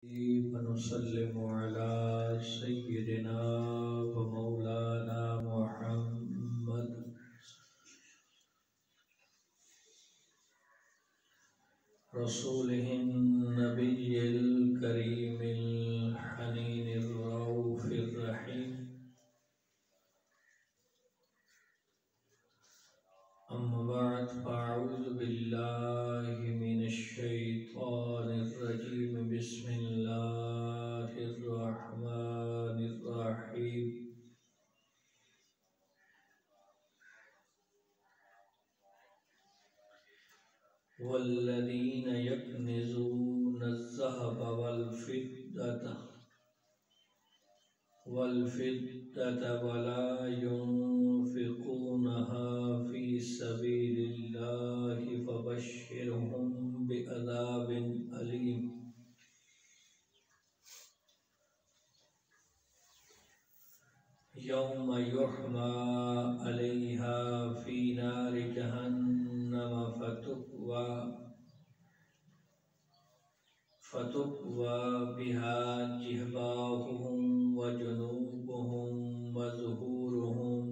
ونسلم على سيدنا ومولانا محمد رسوله النبي الكريم الحنين الرؤوف الرحيم. أما بعد فأعوذ بالله من الشيطان الرجيم. بسم الله الرحمن الرحيم. والذين يكنزون الذهب والفضة ولا ينفقونها في سبيل الله فبشرهم بعذاب أليم. يوم يحمى عليها في نار جهنم فتكوى بها جباههم وجنوبهم وظهورهم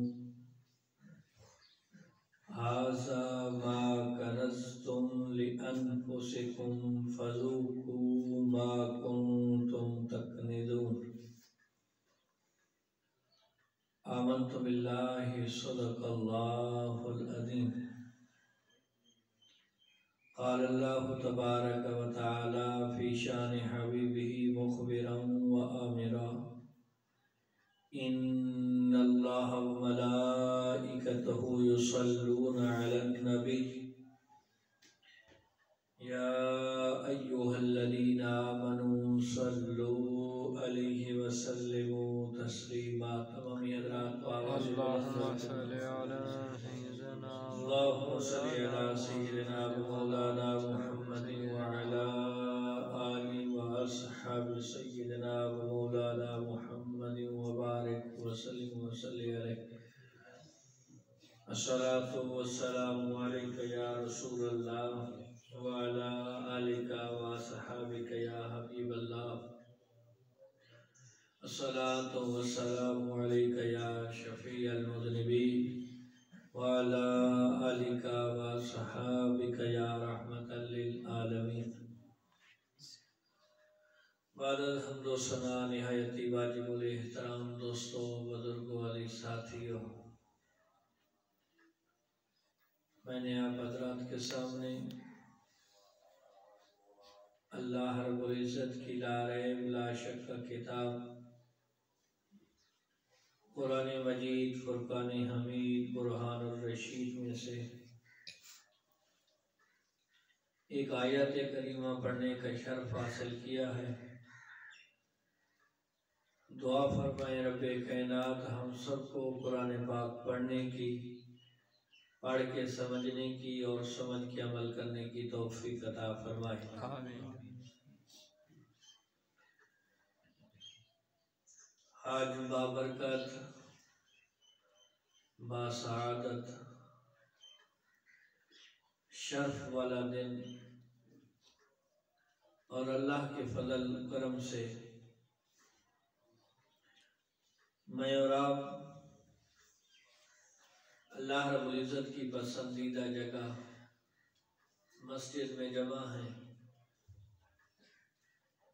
هذا ما كنزتم لأنفسكم فذوقوا ما كنتم تكنزون. آمنت بالله صدق الله العظيم. قال الله تبارك وتعالى في شان حبيبه مخبرا وآمرا: إن الله وملائكته يصلون على النبي يا أيها الذين آمنوا صلوا عليه وسلموا تسليما. تمام حضرات اللهم صل على سيدنا اللهم صل على سيدنا مولانا محمد وعلى آل وأصحاب سيدنا مولانا محمد وبارك وسلم عليه. الصلاة والسلام عليك يا رسول الله وعلى آلك وصحابك يا حبيب الله. الصلاة والسلام عليك يا شفيع المذنبين وعلى آلك وصحابك يا رحمة للعالمين. بعد الحمد و ثنا نہایتی واجب الاحترام دوستوں، بزرگوں، علی ساتھیوں، میں نے آپ حضرات کے سامنے اللہ رب العزت کی لا ریب لا شک کا کتاب قرآن مجید فرقان حمید برہان الرشید میں سے ایک آیت کریمہ پڑھنے کا شرف حاصل کیا ہے. دعا فرمائے رب کائنات ہم سب کو قرآن پاک پڑھنے کی، پڑھ کے سمجھنے کی اور سمجھ کے عمل کرنے کی توفیق عطا فرمائے. آمین. آج بابرکت، باسعادت، شرف والا دن اور اللہ کے فضل کرم سے میں اور آپ اللہ رب العزت کی پسندیدہ جگہ مسجد میں جمع ہیں.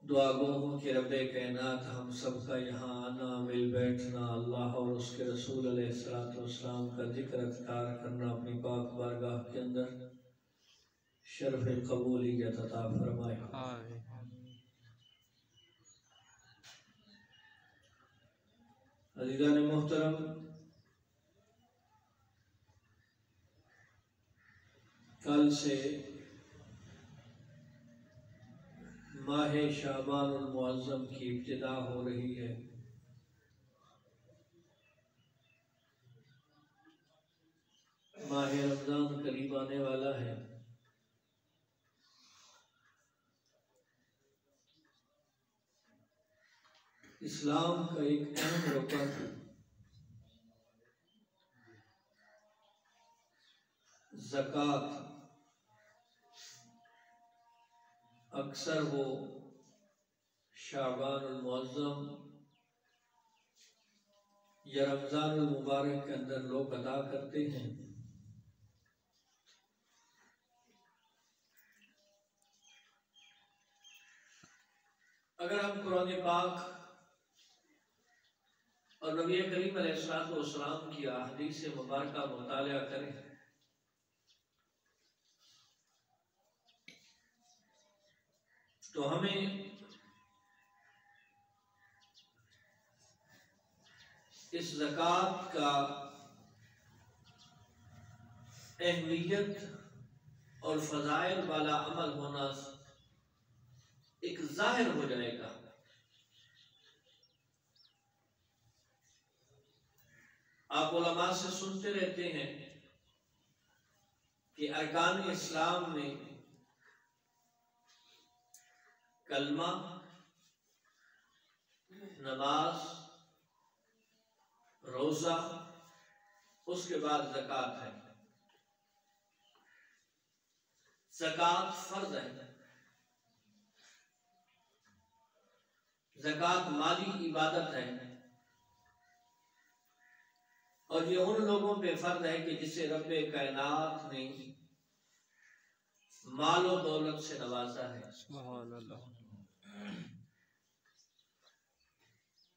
دعا گو ہوں کہ رب کائنات ہم سب کا یہاں آنا، مل بیٹھنا، اللہ اور اس کے رسول علیہ السلام کا ذکر اذکار کرنا اپنی پاک بارگاہ کے اندر شرف قبولیت عطا فرمائے. آمین. عزیزان محترم، کل سے ماہ شعبان المعظم کی ابتدا ہو رہی ہے. ماہ رمضان قریب آنے والا ہے. اسلام کا ایک اہم رکن زکوٰۃ اکثر وہ شعبان المعظم یا رمضان المبارک کے اندر لوگ ادا کرتے ہیں، اگر ہم قرآن پاک اور نبی کریم علیہ السلام کی احادیث مبارکہ مطالعہ کریں تو ہمیں اس زکوٰۃ کا اہمیت اور فضائل والا عمل ہونا ایک ظاہر ہو جائے گا۔ آپ علماء سے سنتے رہتے ہیں کہ ارکان اسلام میں کلمہ، نماز، روزہ، اس کے بعد زکوٰۃ ہے۔ زکوٰۃ فرض ہے، زکوٰۃ مالی عبادت ہے، اور یہ ان لوگوں پہ فرض ہے کہ جسے رب کائنات نے مال و دولت سے نوازا ہے۔ سبحان اللہ۔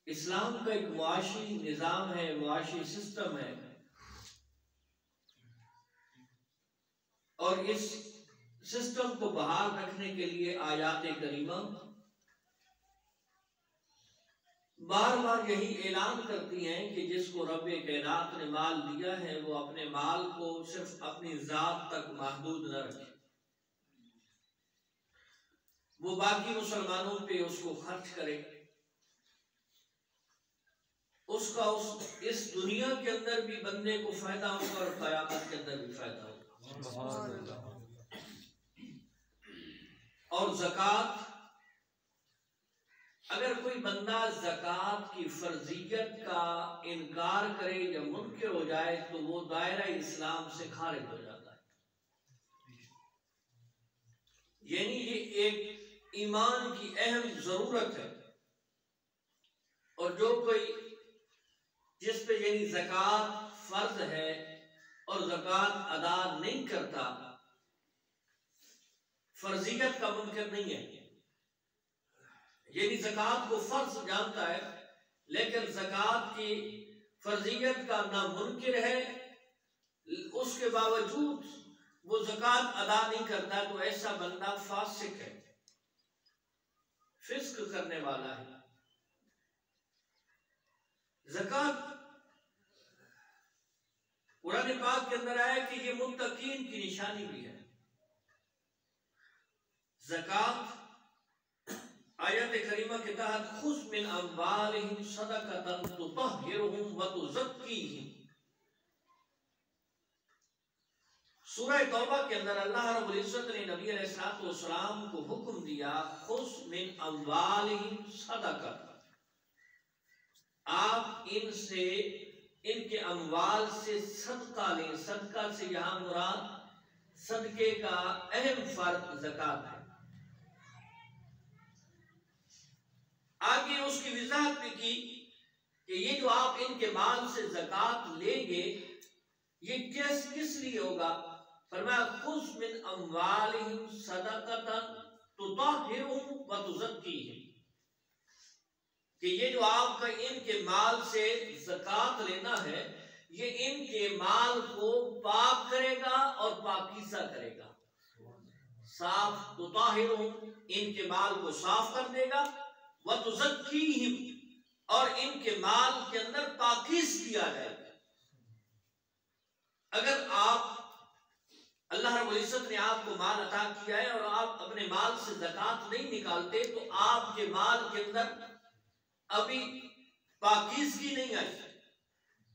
اسلام کا ایک معاشی نظام ہے، معاشی سسٹم ہے، اور اس سسٹم کو بحال رکھنے کے لیے آیات کریمہ بار بار یہی اعلان کرتی ہیں کہ جس کو رب کائنات نے مال دیا ہے وہ اپنے مال کو صرف اپنی ذات تک محدود نہ رکھے، وہ باقی مسلمانوں پہ اس کو خرچ کرے، اس کا اس دنیا کے اندر بھی بندے کو فائدہ ہوگا اور قیامت کے اندر بھی فائدہ ہوگا۔ سبحان اللہ۔ اور زکوٰۃ، اگر کوئی بندہ زکوٰۃ کی فرضیت کا انکار کرے یا منکر ہو جائے تو وہ دائرہ اسلام سے خارج ہو جاتا ہے۔ یعنی یہ ایک ایمان کی اہم ضرورت ہے، اور جو کوئی جس پہ یعنی زکوٰۃ فرض ہے اور زکوٰۃ ادا نہیں کرتا، فرضیت کا منکر نہیں ہے، یعنی زکوٰۃ کو فرض جانتا ہے لیکن زکوٰۃ کی فرضیت کا نہ منکر ہے، اس کے باوجود وہ زکوٰۃ ادا نہیں کرتا، تو ایسا بندہ فاسق ہے، فسق کرنے والا ہے۔ زکوٰۃ قرآن پاک کے اندر آیا کہ یہ متقین کی نشانی بھی ہے۔ زکوٰۃ آیت کریمہ کے تحت خذ من اموالہم صدقۃ تطہرہم وتزکیہم، سورہ توبہ کے اندر اللہ رب العزت نے نبی علیہ السلام کو حکم دیا، خذ من اموالہم صدقۃ، آپ ان کے اموال سے صدقہ لیں۔ صدقہ سے یہاں مراد صدقے کا اہم فرق زکوٰۃ ہے۔ آگے اس کی وضاحت بھی کی کہ یہ جو آپ ان کے مال سے زکوٰۃ لیں گے یہ کس لیے ہوگا؟ فرمایا خذ من اموالہم صدقۃ تطہرہم وتزکیہم، کہ یہ جو آپ کا ان کے مال سے زکوٰۃ لینا ہے یہ ان کے مال کو پاک کرے گا اور پاکیزہ کرے گا۔ صاف، تطہرہم، ان کے مال کو صاف کر دے گا، وتزکیہم، اور ان کے مال کے اندر پاکیز کیا جائے گا۔ اگر آپ اللہ رب العزت نے آپ کو مال عطا کیا ہے اور آپ اپنے مال سے زکوٰۃ نہیں نکالتے تو آپ کے مال کے اندر ابھی پاکیزگی نہیں آئی،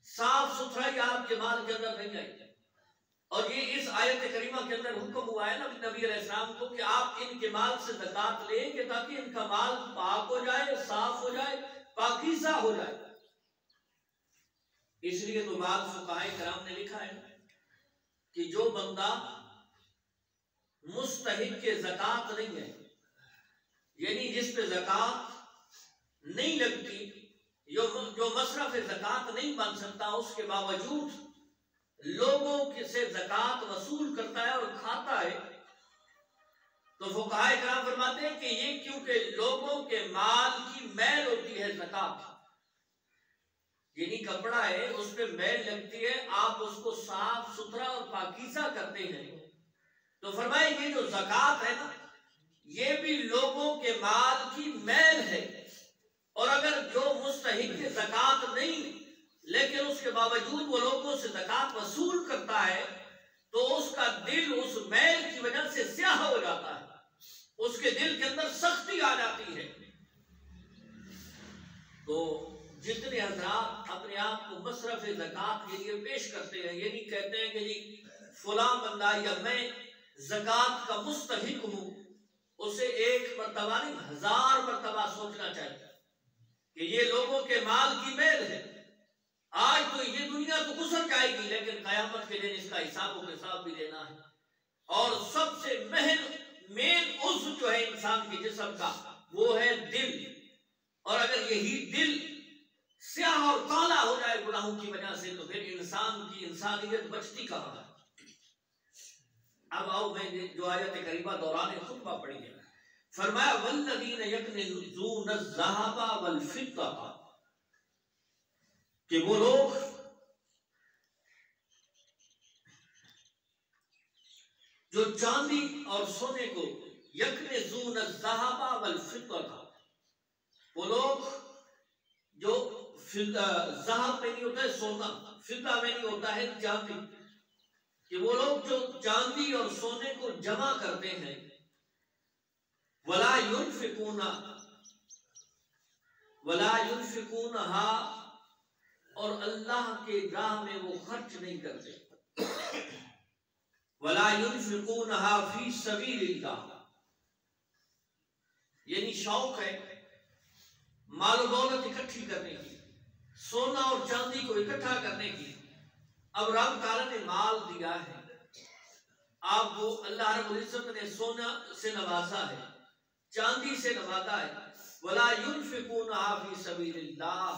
صاف ستھرائی آپ کے مال کے اندر نہیں آئی۔ اور یہ اس آیت کریمہ کے اندر حکم ہوا ہے نبی علیہ السلام کو کہ آپ ان کے مال سے زکوٰۃ لیں کہ تاکہ ان کا مال پاک ہو جائے، صاف ہو جائے، پاکیزہ ہو جائے۔ اس لیے تو بعض فقہائے کرام نے لکھا ہے کہ جو بندہ مستحق کے زکوٰۃ نہیں ہے، یعنی جس پہ زکوٰۃ نہیں لگتی، جو مصرف زکوٰۃ نہیں بن سکتا، اس کے باوجود لوگوں سے زکوٰۃ وصول کرتا ہے اور کھاتا ہے، تو فقہائے کرام فرماتے ہیں کہ یہ کیونکہ لوگوں کے مال کی میل ہوتی ہے زکوٰۃ، یعنی کپڑا ہے اس پہ میل لگتی ہے، آپ اس کو صاف ستھرا اور پاکیزہ کرتے ہیں، تو فرمائے یہ جو زکوٰۃ ہے نا یہ بھی لوگوں کے مال کی میل ہے، اور اگر جو مستحق زکوٰۃ نہیں لیکن اس کے باوجود وہ لوگوں سے زکوٰۃ وصول کرتا ہے تو اس کا دل اس میل کی وجہ سے سیاہ ہو جاتا ہے، اس کے دل کے اندر سختی آ جاتی ہے۔ تو جتنے حضرات اپنے آپ کو مصرف زکوٰۃ کے لیے پیش کرتے ہیں، یہ نہیں کہتے ہیں کہ جی فلاں بندہ یا میں زکوٰۃ کا مستحق ہوں، اسے ایک مرتبہ نہیں 1000 مرتبہ سوچنا چاہیے کہ یہ لوگوں کے مال کی میل ہے۔ آج تو یہ دنیا تو گزر جائے گی لیکن قیامت کے دن اس کا حساب و کتاب بھی دینا ہے، اور سب سے مین عضو جو ہے انسان کے جسم کا وہ ہے دل، اور اگر یہی دل سیاہ اور کالا ہو جائے گناہوں کی وجہ سے تو پھر انسان کی انسانیت بچتی کہاں ہے۔ اب آؤ میں جو آیت کریمہ دوران خطبہ پڑھی ہے، فرمایا والذین یکنزون الذھب والفضہ، کہ وہ لوگ جو چاندی اور سونے کو، یکنزون الذھب والفضہ، وہ لوگ جو ذہب میں نہیں ہوتا ہے سونا، فضہ میں نہیں ہوتا ہے چاندی، کہ وہ لوگ جو چاندی اور سونے کو جمع کرتے ہیں، ولا ينفقونها، اور اللہ کے راہ میں وہ خرچ نہیں کرتے، ولا ينفقونها فی سبیل اللہ، یعنی شوق ہے مال و دولت اکٹھی کرنے کی، سونا اور چاندی کو اکٹھا کرنے کی۔ اب رب تعالیٰ نے مال دیا ہے، آپ کو اللہ رب العزت نے سونا سے نوازا ہے، چاندی سے نوازا ہے، ولا ينفقونها فی سبیل اللہ،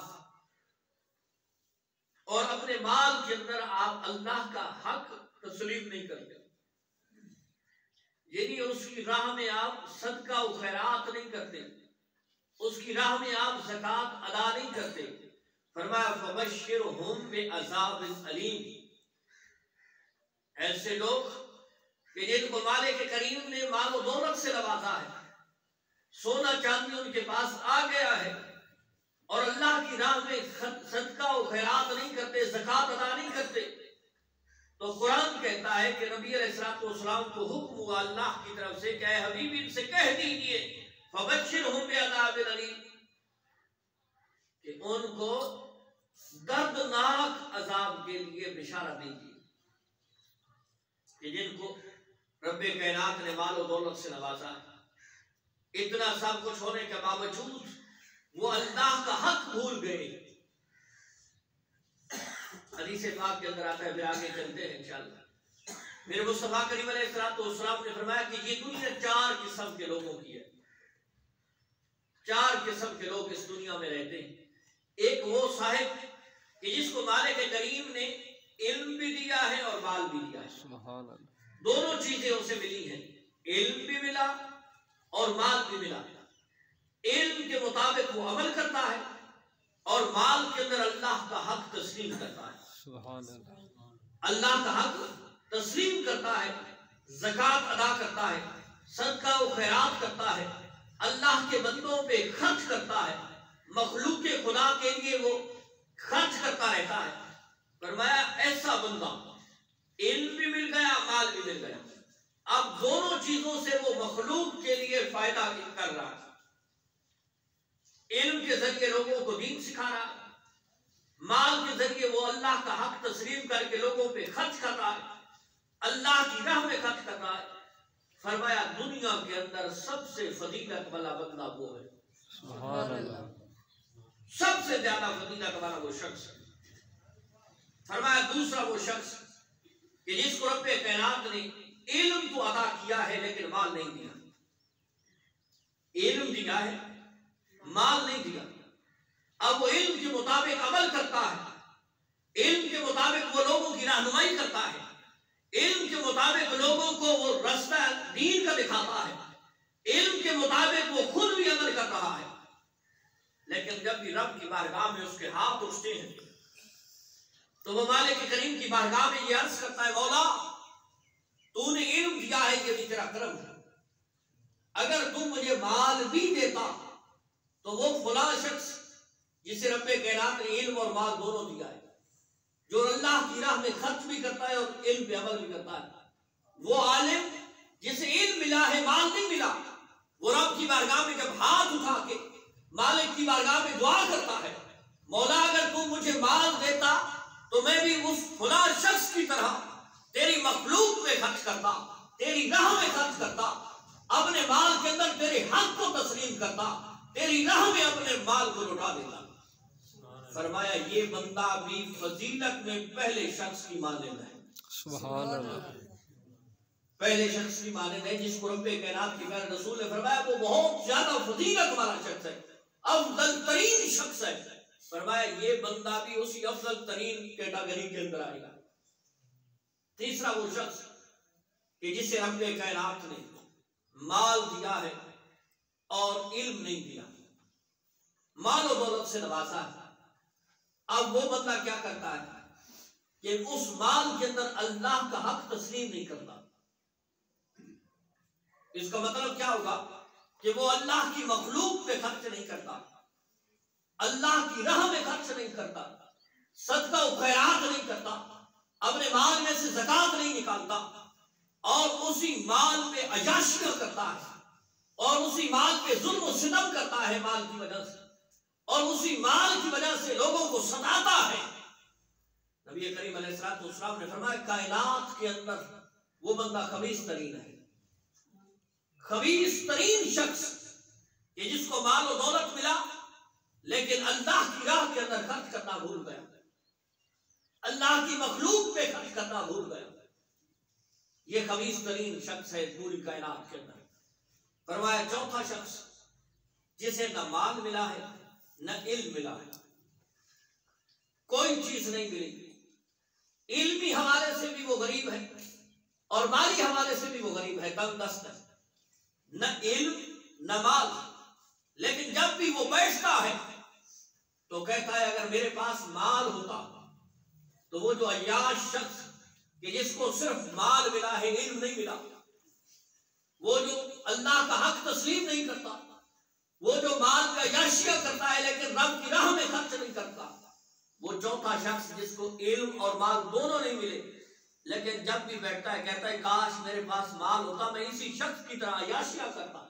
اور اپنے مال کے اندر آپ اللہ کا حق تسلیم نہیں کرتے، یعنی اس کی راہ میں آپ صدقہ و خیرات نہیں کرتے، اس کی راہ میں آپ زکوٰۃ ادا نہیں کرتے۔ فرمایا فبشرہم بعذاب علیم، ایسے لوگ کہ جن کو مالک کریم نے مال و دولت سے نوازا ہے، سونا چاندی ان کے پاس آ گیا ہے، اور اللہ کی راہ میں صدقہ و خیرات نہیں کرتے، زکوٰۃ ادا نہیں کرتے، تو قرآن کہتا ہے کہ نبی علیہ السلام کو حکم ہوا اللہ کی طرف سے کہ اے حبیب ان سے کہہ دیجئے فبشرہم بعذاب علیم، کہ ان کو دردناک عذاب کے لیے بشارت دیجیے، کہ جن کو رب کائنات نے مال و دولت سے نوازا ہے، اتنا سب کچھ ہونے کے باوجود وہ اللہ کا حق بھول گئے۔ حدیث پاک کے اندر آتا ہے، پھر آگے چلتے ہیں انشاءاللہ۔ میرے مصطفیٰ کریم علیہ السلام نے فرمایا کہ یہ دنیا 4 قسم کے لوگوں کی ہے، 4 قسم کے لوگ اس دنیا میں رہتے ہیں۔ ایک وہ صاحب کہ جس کو مالک کریم نے علم بھی دیا ہے اور مال بھی دیا ہے، سبحان اللہ، دونوں چیزیں اسے ملی ہیں، علم بھی ملا اور مال بھی ملا۔ علم کے مطابق وہ عمل کرتا ہے اور مال کے اندر اللہ کا حق تسلیم کرتا ہے، سبحان اللہ، اللہ کا حق تسلیم کرتا ہے، زکوٰۃ ادا کرتا ہے، صدقہ و خیرات کرتا ہے، اللہ کے بندوں پہ خرچ کرتا ہے، مخلوق خدا کے لیے وہ خرچ کرتا رہتا ہے۔ فرمایا ایسا بندہ علم بھی مل گیا، مال بھی مل گیا، اب دونوں چیزوں سے وہ مخلوق کے لیے فائدہ کر رہا ہے، علم کے ذریعے لوگوں کو دین سکھا رہا ہے، مال کے ذریعے وہ اللہ کا حق تسلیم کر کے لوگوں پہ خرچ کر رہا ہے، اللہ کی راہ میں خرچ کر رہا ہے۔ فرمایا دنیا کے اندر سب سے فضیلت والا بندہ وہ ہے، سبحان اللہ، سب سے زیادہ فضیلت والا وہ شخص ہے۔ فرمایا دوسرا وہ شخص کہ جس کو رب کائنات نے علم تو عطا کیا ہے لیکن مال نہیں دیا، علم دیا ہے مال نہیں دیا، رہنمائی کرتا ہے، علم کے مطابق لوگوں کو وہ رستہ دین کا دکھاتا ہے، علم کے مطابق وہ خود بھی عمل کر رہا ہے، لیکن جب بھی رب کی بارگاہ میں اس کے ہاتھ اٹھتے ہیں تو وہ مالک کریم کی بارگاہ میں یہ عرض کرتا ہے، مولا تو نے علم دیا ہے، یہ بھی تیرا کرم ہے، اگر تو مجھے مال بھی دیتا تو وہ فلاں شخص جسے رب کائنات نے علم اور مال دونوں دیا ہے، جو اللہ کی راہ میں خرچ بھی کرتا ہے اور علم پہ عمل بھی کرتا ہے، وہ عالم جسے علم ملا ہے مال نہیں ملا، وہ رب کی بارگاہ میں جب ہاتھ اٹھا کے مالک کی بارگاہ میں دعا کرتا ہے، مولا اگر تو مجھے مال دیتا تو میں بھی اس فلاں شخص کی طرح تیری مخلوق پہ خرچ کرتا، تیری راہ میں خرچ کرتا، اپنے مال کے اندر تیرے حق کو تسلیم کرتا، تیری راہ میں اپنے مال کو لٹا دیتا۔ فرمایا یہ بندہ بھی فضیلت میں پہلے شخص کی مانند ہے، سبحان اللہ، پہلے شخص کی مانند ہے جس کو رب کائنات کے پیارے رسول نے فرمایا وہ بہت زیادہ فضیلت والا شخص ہے، افضل ترین شخص ہے۔ فرمایا یہ بندہ بھی اسی افضل ترین کیٹیگری کے اندر آئے گا۔ تیسرا وہ شخص کہ جسے رب کائنات نے مال دیا ہے اور علم نہیں دیا، مال و دولت سے نوازا ہے، اب وہ بندہ کیا کرتا ہے کہ اس مال کے اندر اللہ کا حق تسلیم نہیں کرتا۔ اس کا مطلب کیا ہوگا کہ وہ اللہ کی مخلوق پہ خرچ نہیں کرتا، اللہ کی راہ میں خرچ نہیں کرتا، صدقہ و خیرات نہیں کرتا، اپنے مال میں سے زکات نہیں نکالتا، اور اسی مال پہ عیاشیاں کرتا ہے، اور اسی مال پہ ظلم و ستم کرتا ہے مال کی وجہ سے، اور اسی مال کی وجہ سے لوگوں کو ستاتا ہے۔ نبی کریم علیہ السلام نے فرمایا کائنات کے اندر وہ بندہ خبیث ترین ہے، خبیث ترین شخص کہ جس کو مال و دولت ملا لیکن اللہ کی راہ کے اندر خرچ کرنا بھول گیا، اللہ کی مخلوق پہ خرچ کرنا بھول گیا، یہ خبیث ترین شخص ہے پوری کائنات کے اندر۔ فرمایا چوتھا شخص جسے نہ مال ملا ہے نہ علم ملا ہے، کوئی چیز نہیں ملی، علمی حوالے سے بھی وہ غریب ہے اور مالی حوالے سے بھی وہ غریب ہے، تنگ دست ہے، نہ علم نہ مال، لیکن جب بھی وہ بیٹھتا ہے تو کہتا ہے اگر میرے پاس مال ہوتا تو وہ جو عیاش شخص کہ جس کو صرف مال ملا ہے علم نہیں ملا، وہ جو اللہ کا حق تسلیم نہیں کرتا، وہ جو مال کا عیاشیہ کرتا ہے لیکن رب کی راہ میں خرچ نہیں کرتا، وہ چوتھا شخص جس کو علم اور مال دونوں نہیں ملے لیکن جب بھی بیٹھتا ہے کہتا ہے کاش میرے پاس مال ہوتا، میں اسی شخص کی طرح عیاشیہ کرتا،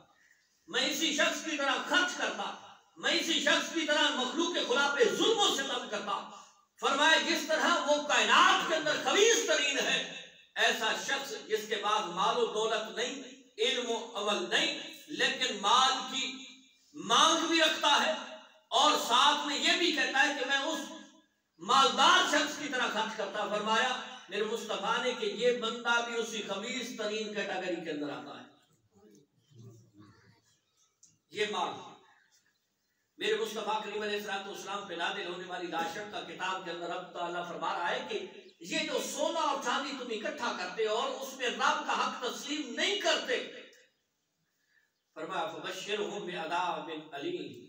میں اسی شخص کی طرح خرچ کرتا، میں اسی شخص کی طرح مخلوق خدا پہ ظلم و ستم کرتا۔ فرمایا جس طرح وہ کائنات کے اندر خبیث ترین ہے، ایسا شخص جس کے پاس مال و دولت نہیں، علم و عمل نہیں، لیکن مال کی مانگ بھی رکھتا ہے اور ساتھ میں یہ بھی کہتا ہے کہ میں اس مالدار شخص کی طرح خرچ کرتا۔ فرمایا میرے مصطفیٰ نے کہ یہ بندہ بھی اسی خبیث ترین کیٹیگری کے اندر آتا ہے۔ یہ مال میرے مصطفیٰ کریم علیہ السلام پہ نازل ہونے والی راشد کا کتاب کے اندر رب تعالیٰ فرما رہا ہے کہ یہ جو سونا اور چاندی تم اکٹھا کرتے اور اس میں رب کا حق تسلیم نہیں کرتے، فرمایا فبشرہم بعذاب الیم،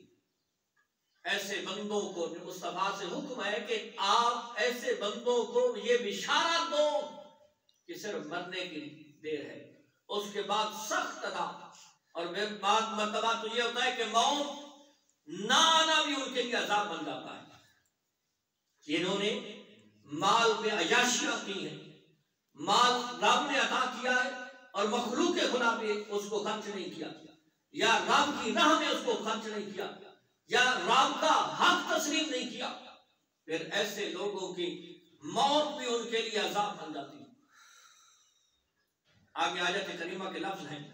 ایسے بندوں کو مصطفیٰ سے حکم ہے کہ آپ ایسے بندوں کو یہ بشارت دو کہ صرف مرنے کی دیر ہے، اس کے بعد سخت عذاب، اور بعد مرتبہ تو یہ ہوتا ہے کہ موت نہ آنا بھی ان کے لیے عذاب بن جاتا ہے۔ جنہوں نے مال پہ عیاشیاں کی ہیں، مال رب نے عطا کیا ہے اور مخلوق خدا پہ اس کو خرچ نہیں کیا، یا رب کی راہ میں اس کو خرچ نہیں کیا، یا رب کا حق تسلیم نہیں کیا، پھر ایسے لوگوں کی موت بھی ان کے لیے عذاب بن جاتی ہے۔ آگے آیت کریمہ کے لفظ ہیں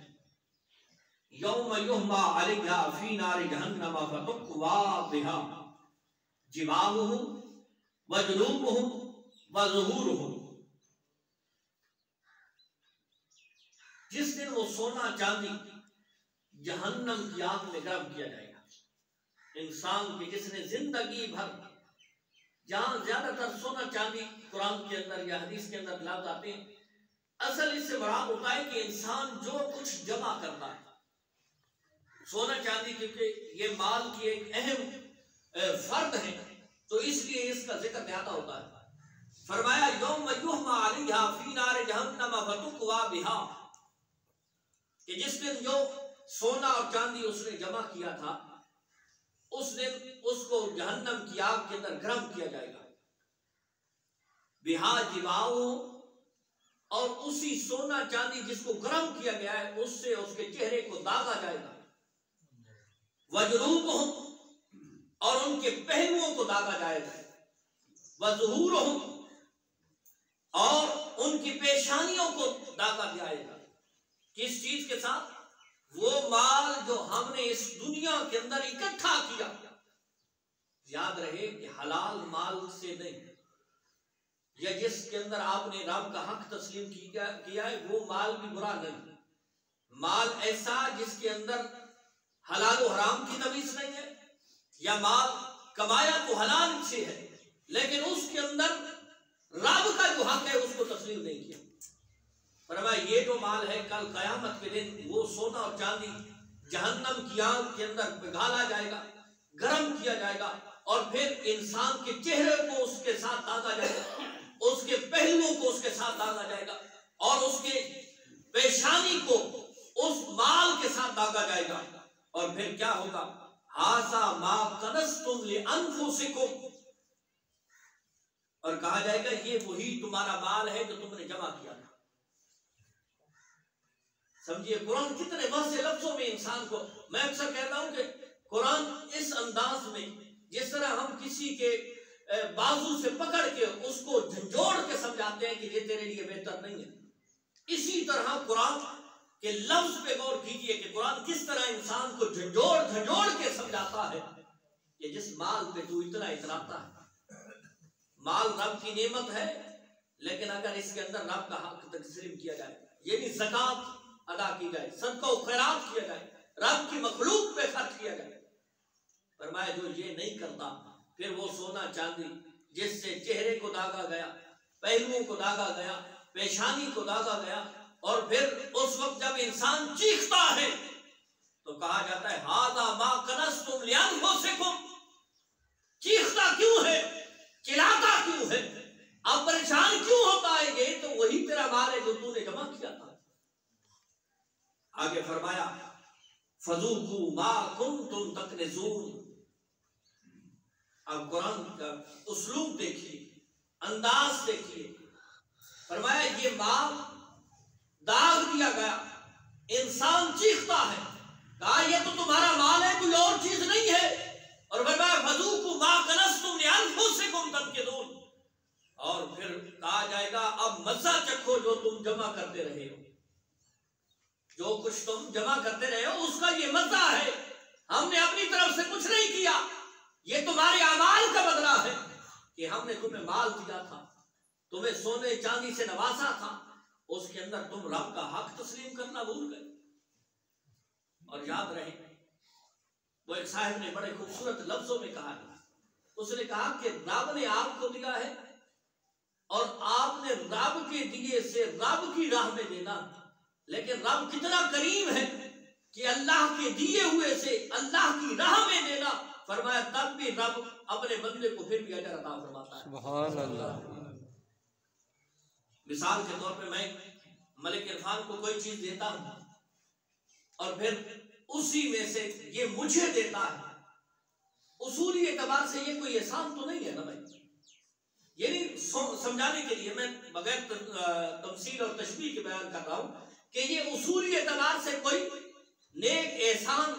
یوم یحمى علیہا فی نار جہنم فتکوی بہا جباہہم وجنوبہم وظہورہم، جس دن وہ سونا چاندی جہنم کی آگ میں گرم کیا جائے گا۔ انسان کی جس نے زندگی بھر جہاں زیادہ تر سونا چاندی قرآن کے اندر یا حدیث کے اندر لفظ آتے ہیں، اصل اس سے مراد ہوتا ہے کہ انسان جو کچھ جمع کرتا ہے، سونا چاندی کیونکہ یہ مال کی ایک اہم فرد ہے تو اس لیے اس کا ذکر زیادہ ہوتا ہے۔ فرمایا یوم یحمى علیہا فی نار جہنم فتقوی بہا، کہ جس دن جو سونا اور چاندی اس نے جمع کیا تھا اس دن اس کو جہنم کی آگ کے اندر گرم کیا جائے گا۔ بہا جباؤ، اور اسی سونا چاندی جس کو گرم کیا گیا ہے اس سے اس کے چہرے کو داغا جائے گا۔ وجروبہم، اور ان کے پہلوؤں کو داغا جائے گا۔ وظہورہم، اور ان کی پیشانیوں کو داغا جائے گا۔ کس چیز کے ساتھ؟ وہ مال جو ہم نے اس دنیا کے اندر اکٹھا کیا۔ یاد رہے کہ حلال مال سے نہیں، یا جس کے اندر آپ نے رب کا حق تسلیم کیا ہے وہ مال بھی برا نہیں۔ مال ایسا جس کے اندر حلال و حرام کی تمیز نہیں ہے، یا مال کمایا تو حلال سے ہے لیکن اس کے اندر رب کا جو حق ہے اس کو تسلیم نہیں کیا۔ فرمایا یہ جو مال ہے کل قیامت کے دن وہ سونا اور چاندی جہنم کی آگ کے اندر پگھالا جائے گا، گرم کیا جائے گا، اور پھر انسان کے چہرے کو اس کے ساتھ داغا جائے گا، اس کے پہلوؤں کو اس کے ساتھ داغا جائے گا، اور اس کے پیشانی کو اس مال کے ساتھ داغا جائے گا۔ اور پھر کیا ہوگا؟ ھذا ما کنزتم لانفسکم، اور کہا جائے گا یہ وہی تمہارا مال ہے جو تم نے جمع کیا تھا۔ سمجھیے قرآن کتنے واضح لفظوں میں انسان کو، میں اکثر کہتا ہوں کہ قرآن اس انداز میں جس طرح ہم کسی کے بازو سے پکڑ کے اس کو جھنجھوڑ کے سمجھاتے ہیں کہ یہ تیرے لیے بہتر نہیں ہے، اسی طرح قرآن کے لفظ پہ غور کیجئے کہ قرآن کس طرح انسان کو جھنجھوڑ کے سمجھاتا ہے کہ جس مال پہ تو اتنا اتراتا ہے۔ مال رب کی نعمت ہے لیکن اگر اس کے اندر رب کا حق تسلیم کیا جائے، یعنی زکوٰۃ ادا کی جائے، صدقہ و خیرات کیا جائے، رب کی مخلوق پہ خرچ کیا جائے، فرمایا جو یہ نہیں کرتا پھر وہ سونا چاندی جس سے چہرے کو داغا گیا، پہلوؤں کو داغا گیا، پیشانی کو داغا گیا، اور پھر اس وقت جب انسان چیختا ہے تو کہا جاتا ہے ھذا ما کنزتم لانفسکم، چیختا کیوں ہے، چلاتا کیوں ہے، اب پریشان کیوں ہوتا ہے؟ یہ تو وہی تیرا مال ہے جو تو نے جمع کیا تھا۔ آگے فرمایا فذوقوا ما کنتم تکنزون۔ اب قرآن کا اسلوب دیکھیے، انداز دیکھیے، فرمایا یہ مال داغ دیا گیا، انسان چیختا ہے، کہا یہ تو تمہارا مال ہے کوئی اور چیز نہیں ہے، اور فرمایا فذوقوا ما کنزتم لانفسکم تنکرون، اور پھر کہا جائے گا اب مزہ چکھو جو تم جمع کرتے رہے ہو، جو کچھ تم جمع کرتے رہے ہو اس کا یہ مزہ ہے، ہم نے اپنی طرف سے کچھ نہیں کیا، یہ تمہارے اعمال کا بدلہ ہے کہ ہم نے تمہیں مال دیا تھا، تمہیں سونے چاندی سے نوازا تھا، اس کے اندر تم رب کا حق تسلیم کرنا بھول گئے۔ اور یاد رہے وہ ایک صاحب نے بڑے خوبصورت لفظوں میں کہا ہے، اس نے کہا کہ رب نے آپ کو دیا ہے اور آپ نے رب کے دیے سے رب کی راہ میں دینا، لیکن رب کتنا کریم ہے کہ اللہ کے دیے ہوئے سے اللہ کی راہ میں دینا، فرمایا تب بھی رب اپنے بندے کو پھر بھی اجر عطا فرماتا ہے۔ سبحان اللہ۔ مثال کے طور پہ میں ملک عرفان کو کوئی چیز دیتا ہوں اور پھر اسی میں سے یہ مجھے دیتا ہے، اصولی اعتبار سے یہ کوئی احسان تو نہیں ہے نا بھائی، یعنی سمجھانے کے لیے میں بغیر تمثیل اور تشبیہ کے بیان کر رہا ہوں کہ یہ اصولی اعتبار سے کوئی نیک احسان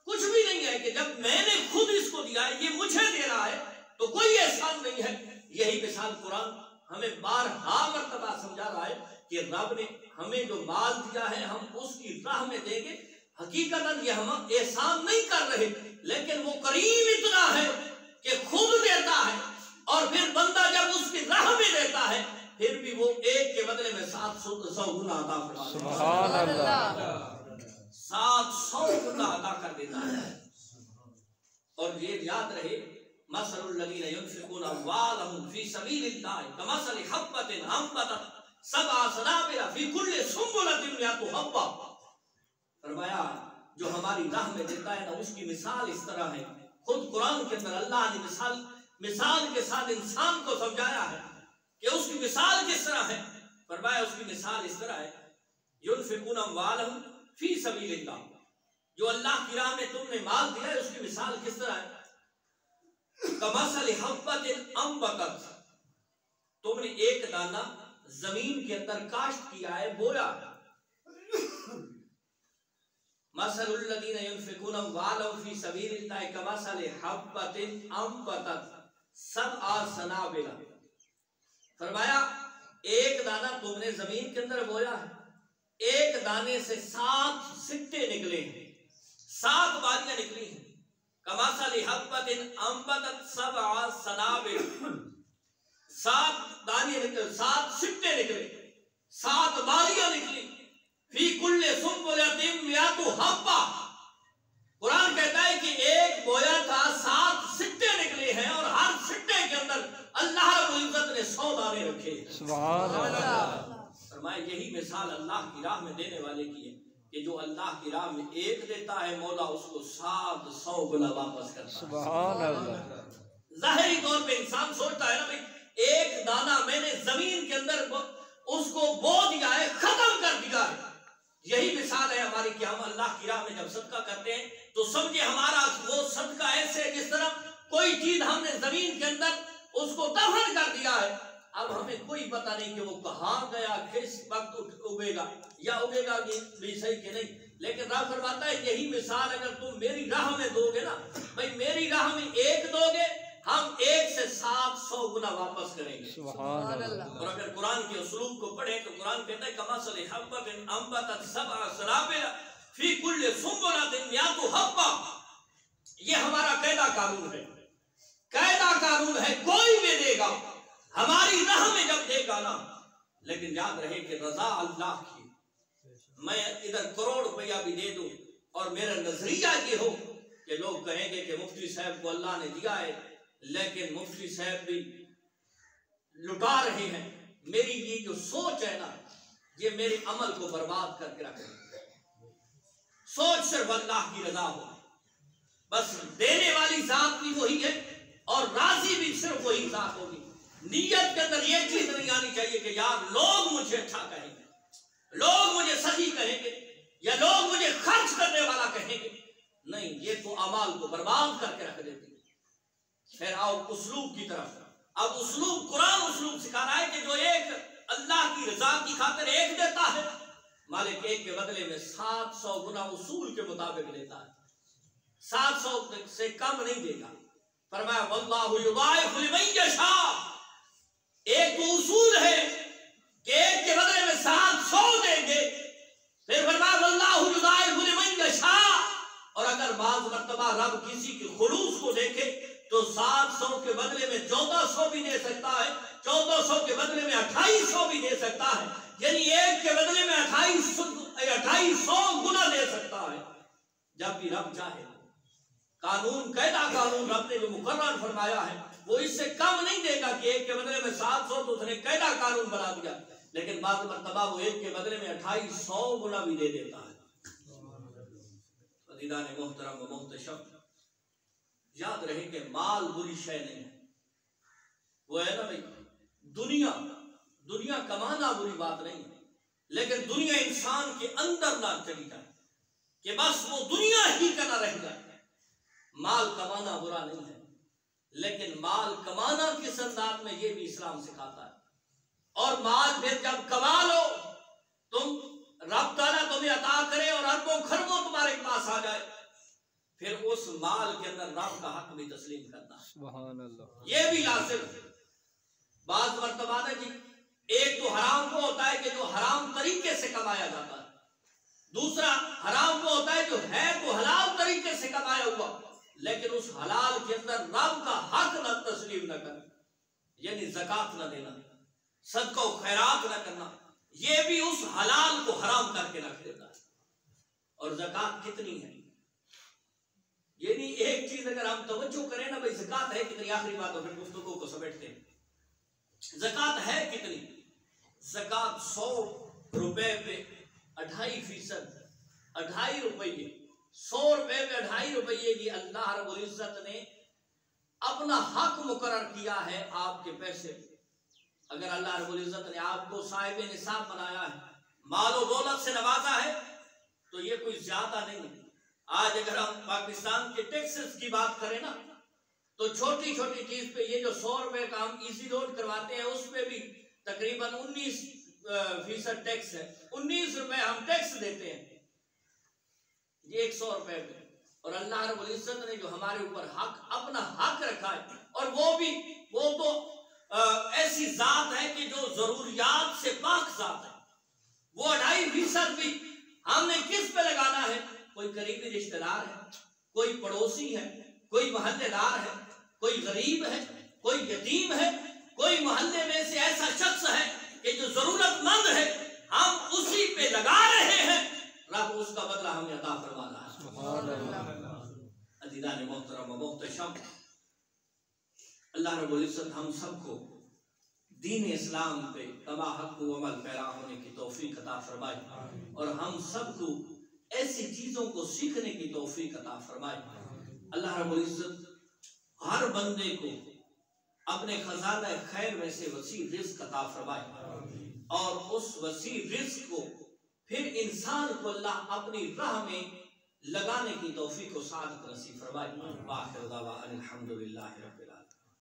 کچھ بھی نہیں ہے کہ جب میں نے خود اس کو دیا ہے یہ مجھے دے رہا ہے تو کوئی احسان نہیں ہے۔ یہی مثال قرآن ہمیں بارہا مرتبہ سمجھا رہا ہے کہ رب نے ہمیں جو مال دیا ہے ہم اس کی راہ میں دیں گے، حقیقتاً یہ ہم احسان نہیں کر رہے لیکن وہ کریم اتنا ہے کہ خود دیتا ہے، اور پھر بندہ جب اس کی راہ میں دیتا ہے پھر بھی وہ ایک کے بدلے میں 700 گنا عطا فرماتا ہے۔ سبحان اللہ۔ 700 گنا عطا کر دیتا ہے۔ اور یہ یاد رہے مثل الذین ينفقون اموالهم فی سبیل اللہ کمثل حبۃ انبتت سبع سنابل فی کل سنبلۃ مئۃ حبۃ. فرمایا جو ہماری راہ میں دیتا ہے نا اس کی مثال اس طرح ہے. خود قرآن کے اندر اللہ نے مثال کے ساتھ انسان کو سمجھایا ہے کہ اس کی مثال کس طرح ہے. فرمایا اس کی مثال اس طرح ہے ينفقون اموالهم فی سبیل اللہ, جو اللہ کی راہ میں تم نے مال دیا ہے اس کی مثال کس طرح ہے. کمثل حبۃ انبتت, تم نے ایک دانہ زمین کے اندر کاشت کیا ہے, بویا. مثل الذین ينفقون اموالهم فی سبیل اللہ کمثل حبۃ انبتت سبع سنابل. فرمایا ایک دانہ تم نے زمین کے اندر بویا ہے, ایک دانے سے 7 سٹے نکلے ہیں, 7 بالیاں نکلی ہیں. کمثل حبۃ انبتت سبع سنابل, 7 دانے نکلے, 7 سٹے نکلے, 7 بالیاں نکلی. فی کل سنبلۃ مئۃ حبۃ. قرآن کہتا ہے کہ ایک بویا تھا 7 سٹے نکلے ہیں اور ہر سٹے کے اندر اللہ رب العزت نے 100 دانے رکھے. سبحان اللہ. فرمایا یہی مثال اللہ کی راہ میں دینے والے کی ہے کہ جو اللہ کی راہ میں ایک دیتا ہے مولا اس کو 700 گنا واپس کرتا ہے. سبحان اللہ. ظاہری طور پہ انسان سوچتا ہے نا بھائی ایک دانہ میں نے زمین کے اندر اس کو بو دیا ہے, ختم کر دیا ہے. یہی مثال ہے ہماری کہ ہم اللہ کی راہ میں جب صدقہ کرتے ہیں تو سمجھے ہمارا وہ صدقہ ایسے ہے جس طرح کوئی چیز ہم نے زمین کے اندر اس کو دفن کر دیا ہے. اب ہمیں کوئی پتہ نہیں کہ وہ کہاں گیا, کس وقت اگے گا, یا اگے گا بھی صحیح کہ نہیں. لیکن رب فرماتا ہے یہی مثال اگر تم میری راہ میں دو گے نا, بھائی میری راہ میں ایک دو گے, ہم ایک سے 700 گنا واپس کریں گے. سبحان اللہ. اور اگر قرآن کے اسلوب کو پڑھیں تو قرآن کہتا ہے کمثل حبۃ انبتت سبع سنابل فی کل سنبلۃ مئۃ حبۃ. یہ ہمارا قاعدہ قانون ہے, قاعدہ قانون ہے. کوئی بھی دے گا ہماری راہ میں جب دے گا نا, لیکن یاد رہے کہ رضا اللہ کی. میں ادھر کروڑ روپیہ بھی دے دوں اور میرا نظریہ یہ ہو کہ لوگ کہیں گے کہ مفتی صاحب کو اللہ نے دیا ہے لیکن مفتی صاحب بھی لٹا رہے ہیں, میری یہ جو سوچ ہے نا یہ میرے عمل کو برباد کر کے رکھے. سوچ صرف اللہ کی رضا ہو, بس دینے والی ذات بھی وہی ہے اور راضی بھی صرف وہی ذات ہوگی. نیت کے اندر یہ چیز نہیں آنی چاہیے کہ یار لوگ مجھے اچھا کہیں گے, لوگ مجھے صحیح کہیں گے, یا لوگ مجھے خرچ کرنے والا کہیں گے. نہیں, یہ تو اعمال کو برباد کر کے رکھ دیتی. پھر آؤ اسلوب کی طرف. اب اسلوب قرآن اسلوب سکھا رہا ہے کہ جو ایک اللہ کی رضا کی خاطر ایک دیتا ہے, مالک ایک کے بدلے میں 700 گنا اصول کے مطابق لیتا ہے, 700 سے کم نہیں دے گا. فرمایا واللہ یضاعف لمن یشاء. ایک تو اصول ہے کہ ایک کے بدلے میں 700 دیں گے. پھر فرمایا واللہ یضاعف لمن یشاء. اور اگر بعض مرتبہ رب کسی کی خلوص کو دیکھے تو 700 کے بدلے میں 1400 بھی دے سکتا ہے, 1400 کے بدلے میں 2800 بھی دے سکتا ہے. یعنی ایک کے بدلے میں 2800 گنا دے سکتا ہے جب بھی رب چاہے. قانون قاعدہ قانون رب نے جو مقرر فرمایا ہے وہ اس سے کم نہیں دے گا کہ ایک کے بدلے میں 700 تو اس نے قاعدہ قانون بنا دیا, لیکن بعض مرتبہ وہ ایک کے بدلے میں 2800 گنا بھی دے دیتا ہے. عزیزان محترم و محتشم, یاد رہے کہ مال بری شے نہیں ہے. وہ ہے نا بھائی دنیا کمانا بری بات نہیں ہے, لیکن دنیا انسان کے اندر نہ چلی جائے کہ بس وہ دنیا ہی کا نہ رہ جائے. مال کمانا برا نہیں ہے, لیکن مال کمانا کس انداز میں یہ بھی اسلام سکھاتا ہے. اور مال پھر جب کما لو تم, رب تعالیٰ تمہیں عطا کرے اور اربوں خربوں تمہارے پاس آ جائے, پھر اس مال کے اندر رب کا حق بھی تسلیم کرنا. سبحان اللہ. یہ بھی لازم ہے. بعض مرتبہ نا جی ایک تو حرام کو ہوتا ہے کہ جو حرام طریقے سے کمایا جاتا ہے, دوسرا حرام کو ہوتا ہے جو ہے تو حلال طریقے سے کمایا ہوا لیکن اس حلال کے اندر رب کا حق نہ تسلیم نہ کرنا, یعنی زکات نہ دینا, صدقہ و خیرات نہ کرنا, یہ بھی اس حلال کو حرام کر کے رکھ دیتا ہے. اور زکات کتنی ہے, یعنی ایک چیز اگر ہم توجہ کریں نا بھائی زکات ہے کتنی؟ آخری بات اور پھر گفتگو کو سمیٹتے ہیں۔ زکات ہے کتنی؟ زکات 100 روپے پہ 2.5%، 2.5 روپیے، 100 روپے پہ 2.5 روپیے کی اللہ رب العزت نے اپنا حق مقرر کیا ہے آپ کے پیسے پہ۔ اگر اللہ رب العزت نے آپ کو صاحب نصاب بنایا ہے، مال و دولت سے نوازا ہے، تو یہ کوئی زیادہ نہیں ہے۔ آج اگر ہم پاکستان کے ٹیکسز کی بات کریں نا، تو چھوٹی چھوٹی چیز پہ یہ جو 100 روپے کا ہم ایزی روڈ کرواتے ہیں، اس پہ بھی تقریباً 19% ٹیکس ہے۔ 19 روپے ہم ٹیکس دیتے ہیں، یہ 100 روپے پہ۔ اور اللہ رب العزت نے جو ہمارے اوپر اپنا حق رکھا ہے، اور وہ تو ایسی ذات ہے کہ جو ضروریات سے پاک ذات ہے، وہ 2.5% بھی ہم نے کس پہ لگانا ہے؟ کوئی قریبی رشتہ دار ہے، کوئی پڑوسی ہے، کوئی محلے دار ہے، کوئی غریب ہے، کوئی یتیم ہے، کوئی محلے میں سے ایسا شخص ہے کہ جو ضرورت مند ہے، ہم اسی پہ لگا رہے ہیں، رب اس کا بدلہ ہمیں عطا فرما رہا ہے۔ سبحان اللہ۔ عزیزان محترم و محتشم، اللہ رب العزت ہم سب کو دین اسلام پہ کما حق و عمل پیرا ہونے کی توفیق عطا فرمائے، اور ہم سب کو ایسی چیزوں کو سیکھنے کی توفیق عطا فرمائے۔ اللہ رب العزت ہر بندے کو اپنے خزانہ خیر میں سے وسیع رزق عطا فرمائے، اور اس وسیع رزق کو پھر انسان کو اللہ اپنی راہ میں لگانے کی توفیق و سعادت نصیب فرمائے۔ آخر دعوانا الحمدللہ رب